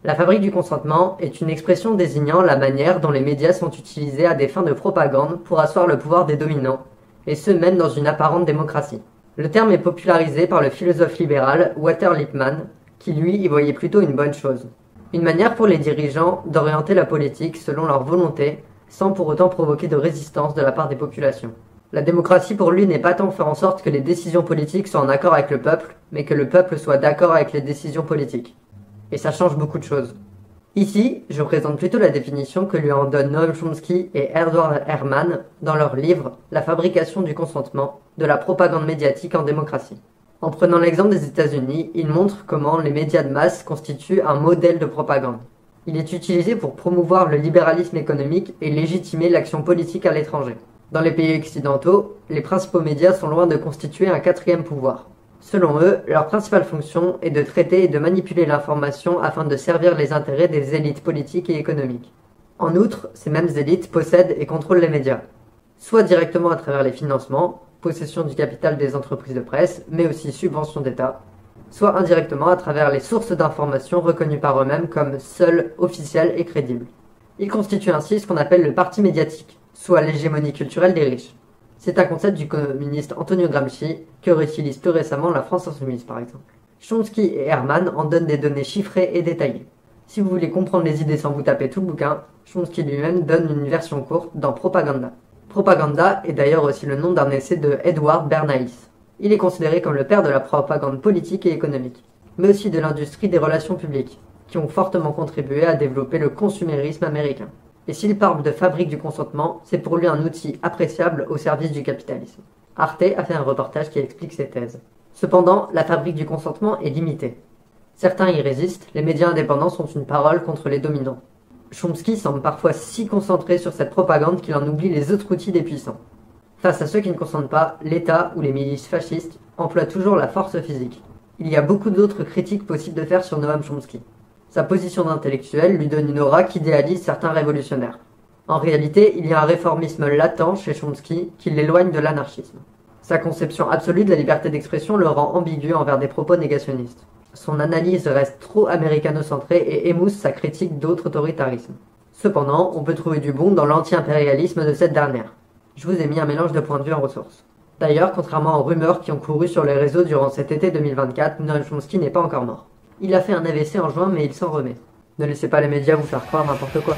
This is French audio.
La fabrique du consentement est une expression désignant la manière dont les médias sont utilisés à des fins de propagande pour asseoir le pouvoir des dominants, et ce même dans une apparente démocratie. Le terme est popularisé par le philosophe libéral Walter Lippmann, qui lui y voyait plutôt une bonne chose. Une manière pour les dirigeants d'orienter la politique selon leur volonté, sans pour autant provoquer de résistance de la part des populations. La démocratie pour lui n'est pas tant faire en sorte que les décisions politiques soient en accord avec le peuple, mais que le peuple soit d'accord avec les décisions politiques. Et ça change beaucoup de choses. Ici, je présente plutôt la définition que lui en donnent Noam Chomsky et Edward Herman dans leur livre « La fabrication du consentement, de la propagande médiatique en démocratie ». En prenant l'exemple des États-Unis, il montre comment les médias de masse constituent un modèle de propagande. Il est utilisé pour promouvoir le libéralisme économique et légitimer l'action politique à l'étranger. Dans les pays occidentaux, les principaux médias sont loin de constituer un quatrième pouvoir. Selon eux, leur principale fonction est de traiter et de manipuler l'information afin de servir les intérêts des élites politiques et économiques. En outre, ces mêmes élites possèdent et contrôlent les médias, soit directement à travers les financements, possession du capital des entreprises de presse, mais aussi subventions d'État, soit indirectement à travers les sources d'information reconnues par eux-mêmes comme seules, officielles et crédibles. Ils constituent ainsi ce qu'on appelle le parti médiatique, soit l'hégémonie culturelle des riches. C'est un concept du communiste Antonio Gramsci, que réutilise plus récemment la France insoumise par exemple. Chomsky et Herman en donnent des données chiffrées et détaillées. Si vous voulez comprendre les idées sans vous taper tout le bouquin, Chomsky lui-même donne une version courte dans Propaganda. Propaganda est d'ailleurs aussi le nom d'un essai de Edward Bernays. Il est considéré comme le père de la propagande politique et économique, mais aussi de l'industrie des relations publiques, qui ont fortement contribué à développer le consumérisme américain. Et s'il parle de fabrique du consentement, c'est pour lui un outil appréciable au service du capitalisme. Arte a fait un reportage qui explique ses thèses. Cependant, la fabrique du consentement est limitée. Certains y résistent, les médias indépendants sont une parole contre les dominants. Chomsky semble parfois si concentré sur cette propagande qu'il en oublie les autres outils des puissants. Face à ceux qui ne consentent pas, l'État ou les milices fascistes emploient toujours la force physique. Il y a beaucoup d'autres critiques possibles de faire sur Noam Chomsky. Sa position d'intellectuel lui donne une aura qu'idéalise certains révolutionnaires. En réalité, il y a un réformisme latent chez Chomsky qui l'éloigne de l'anarchisme. Sa conception absolue de la liberté d'expression le rend ambigu envers des propos négationnistes. Son analyse reste trop américano-centrée et émousse sa critique d'autres autoritarismes. Cependant, on peut trouver du bon dans l'anti-impérialisme de cette dernière. Je vous ai mis un mélange de points de vue en ressources. D'ailleurs, contrairement aux rumeurs qui ont couru sur les réseaux durant cet été 2024, Noam Chomsky n'est pas encore mort. Il a fait un AVC en juin, mais il s'en remet. Ne laissez pas les médias vous faire croire n'importe quoi.